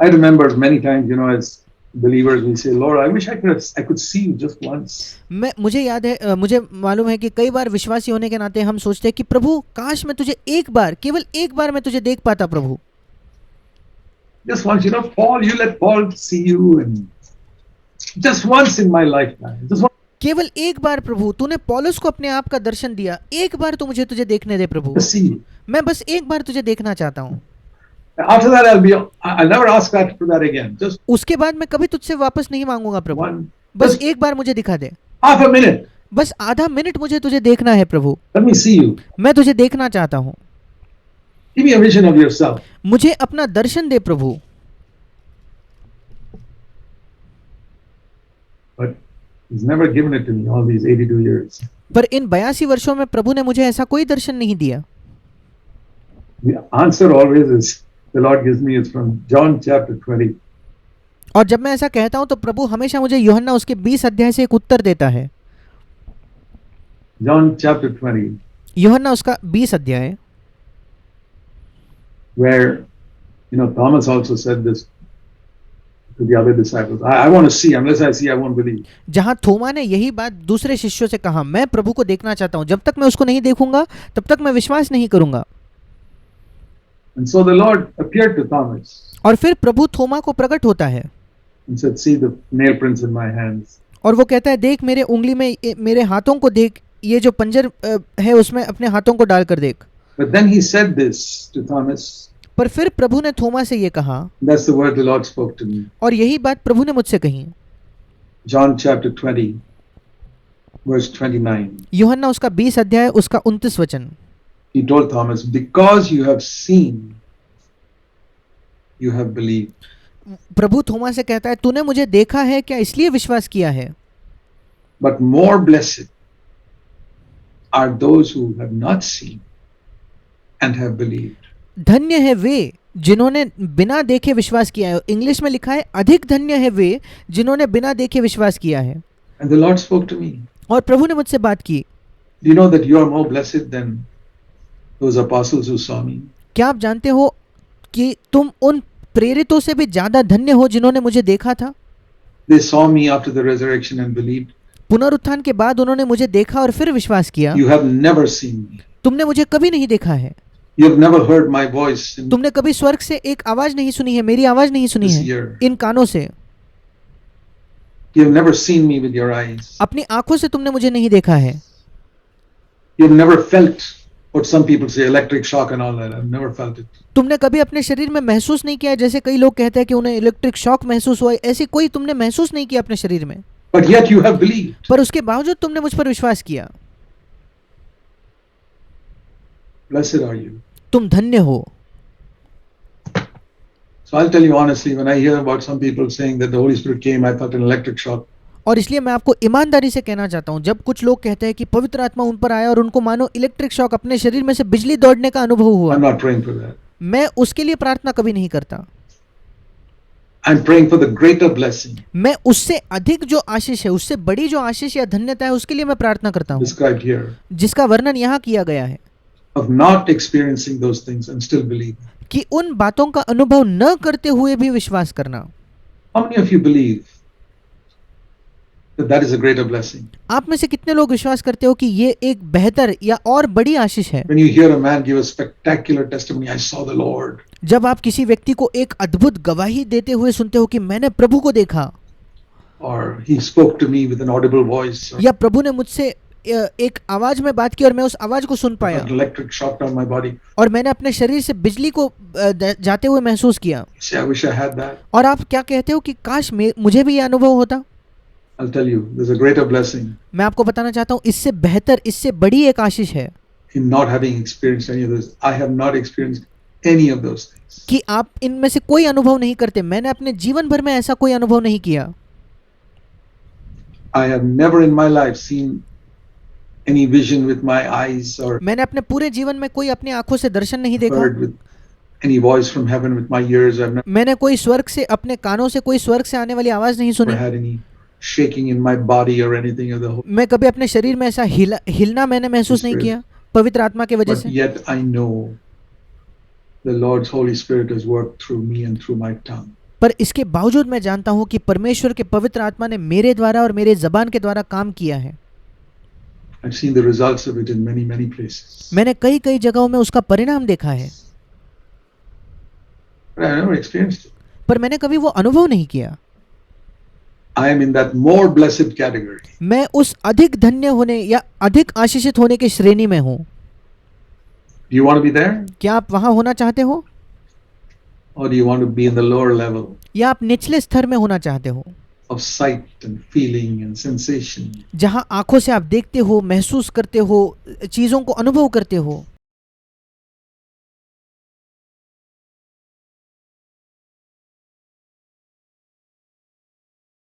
I remember many times, as believers, we say, Lord, I wish I could see you just once. मुझे याद है, मुझे मालूम है कि कई बार विश्वासी होने के नाते हम सोचते हैं कि प्रभु काश मैं तुझे एक बार, केवल एक बार मैं तुझे देख पाता प्रभु. Just once, Paul, you let Paul see you, and just once in my lifetime, just once. केवल एक बार प्रभु, तूने पौलुस को अपने आप का दर्शन दिया, एक बार तो मुझे तुझे देखने दे प्रभु. To see you. मैं बस एक बार तुझे देखना चाहता हूँ. After that, I'll never ask God for that again. Just उसके बाद मैं कभी तुझसे वापस नहीं मांगूंगा प्रभु. one, बस just एक बार मुझे दिखा दे. half a minute. बस आधा मिनट मुझे तुझे देखना है प्रभु. Let me see you. मैं तुझे देखना चाहता हूँ. Give me a vision of yourself. मुझे अपना दर्शन दे प्रभु. But He's never given it to me all these 82 years. पर इन 82 वर्षों में प्रभु ने मुझे ऐसा कोई दर्शन नहीं दिया. The answer always is, the Lord gives me, is from John chapter 20. और जब मैं ऐसा कहता हूं तो प्रभु हमेशा मुझे यूहन्ना उसके 20 अध्याय से एक उत्तर देता है. John chapter 20. यूहन्ना उसका 20 अध्याय, where Thomas also said this to the other disciples. I want to see, unless I see I won't believe. जहां थोमा ने यही बात दूसरे शिष्यों से कहा, मैं प्रभु को देखना चाहता हूं, जब तक मैं उसको नहीं देखूंगा तब तक मैं विश्वास नहीं करूंगा. And so the Lord appeared to Thomas. और फिर प्रभु थोमा को प्रकट होता है. And said, see the nail prints in my hands. और वो कहता है, देख मेरे उंगली में, मेरे हाथों को देख, ये जो पंजर है उसमें अपने हाथों को डालकर देख. But then he said this to Thomas. पर फिर प्रभु ने थोमा से ये कहा. That's the word the Lord spoke to me. और यही बात प्रभु ने मुझसे कही. John chapter 20 verse 29. यूहन्ना उसका 20 अध्याय उसका 29 वचन. He told Thomas, because you have seen, you have believed. प्रभु थोमा से कहता है, तूने मुझे देखा है क्या, इसलिए विश्वास किया है. But more blessed are those who have not seen and have believed. धन्य है वे जिन्होंने बिना देखे विश्वास किया है. इंग्लिश में लिखा है, अधिक धन्य है वे जिन्होंने बिना देखे विश्वास किया है. And the Lord spoke to me. और प्रभु ने मुझसे बात की. Do you know that you are more blessed than those apostles who saw me? क्या आप जानते हो कि तुम उन प्रेरितों से भी ज्यादा धन्य हो जिन्होंने मुझे देखा था. They saw me after the resurrection and believed. पुनरुत्थान के बाद उन्होंने मुझे देखा और फिर विश्वास किया. You have never seen me. तुमने मुझे कभी नहीं देखा है. You have never heard my voice in तुमने कभी स्वर्ग से एक आवाज नहीं सुनी है, मेरी आवाज नहीं सुनी this है year. इन कानों से. You have never seen me with your eyes. अपनी आंखों से तुमने मुझे नहीं देखा है. You have never felt what some people say, electric shock and all that. I've never felt it. तुमने कभी अपने शरीर में महसूस नहीं किया, जैसे कई लोग कहते हैं कि उन्हें इलेक्ट्रिक शॉक महसूस हुआ, ऐसी कोई तुमने महसूस नहीं किया अपने शरीर में. But yet you have believed. पर उसके बावजूद तुमने मुझ पर विश्वास किया. Blessed are you. तुम धन्य हो. So I'll tell you honestly, when I hear about some people saying that the Holy Spirit came, I felt an electric shock. और इसलिए मैं आपको ईमानदारी से कहना चाहता हूँ, जब कुछ लोग कहते हैं कि पवित्र आत्मा उन पर आया और उनको मानो इलेक्ट्रिक शॉक, अपने शरीर में से बिजली दौड़ने का अनुभव हुआ, I'm not praying for that. मैं उसके लिए प्रार्थना कभी नहीं करता. I'm praying for the greater blessing मैं उससे अधिक जो आशीष है, उससे बड़ी जो आशीष या धन्यता है, उसके लिए मैं प्रार्थना करता हूँ, described here, जिसका वर्णन यहाँ किया गया है. of not experiencing those things and still believing. कि उन बातों का अनुभव न करते हुए भी विश्वास करना. How many of you believe that that is a greater blessing? आप में से कितने लोग विश्वास करते हो कि ये एक बेहतर या और बड़ी आशीष है? When you hear a man give a spectacular testimony, I saw the Lord. जब आप किसी व्यक्ति को एक अद्भुत गवाही देते हुए सुनते हो कि मैंने प्रभु को देखा, Or he spoke to me with an audible voice. Or या प्रभु ने मुझसे एक आवाज में बात की और मैं उस आवाज को सुन पाया, an electric shock down my body. और मैंने अपने शरीर से बिजली को जाते हुए महसूस किया. You say, I wish I had that. और आप क्या कहते हो कि काश मुझे भी ये अनुभव होता. I'll tell you, there's a greater blessing मैं आपको बताना चाहता हूँ, इससे बेहतर, इससे बड़ी एक आशीष है in not having experienced any of this. I have not experienced any of those things. कि आप इनमें से कोई अनुभव नहीं करते. मैंने अपने जीवन भर में ऐसा कोई अनुभव नहीं किया. I have never in my life seen any vision with my eyes or मैंने अपने पूरे जीवन में कोई अपनी आंखों से दर्शन नहीं देखा. heard with any voice from heaven with my ears. I've never मैंने कोई स्वर्ग से, अपने कानों से कोई स्वर्ग से आने वाली आवाज नहीं सुनी. had any shaking in my body or anything of the whole. मैं कभी अपने शरीर में ऐसा हिलना मैंने महसूस नहीं किया पवित्र आत्मा की वजह But से. yet I know the Lord's Holy Spirit has worked through me and through my tongue. पर इसके बावजूद मैं जानता हूँ कि परमेश्वर के पवित्र आत्मा ने मेरे द्वारा और मेरे जबान के द्वारा काम किया है। I've seen the results of it in many, many places. मैंने कई कई जगहों में उसका परिणाम देखा है, But I've never experienced it. पर मैंने कभी वो अनुभव नहीं किया। I am in that more blessed category. मैं उस अधिक धन्य होने या अधिक आशीषित होने की श्रेणी में हूँ। Do you want to be there? क्या आप वहां होना चाहते हो, Or do you want to be in the lower level या आप निचले स्तर में होना चाहते हो, of sight and feeling and sensation? जहां आंखों से आप देखते हो, महसूस करते हो, चीजों को अनुभव करते हो?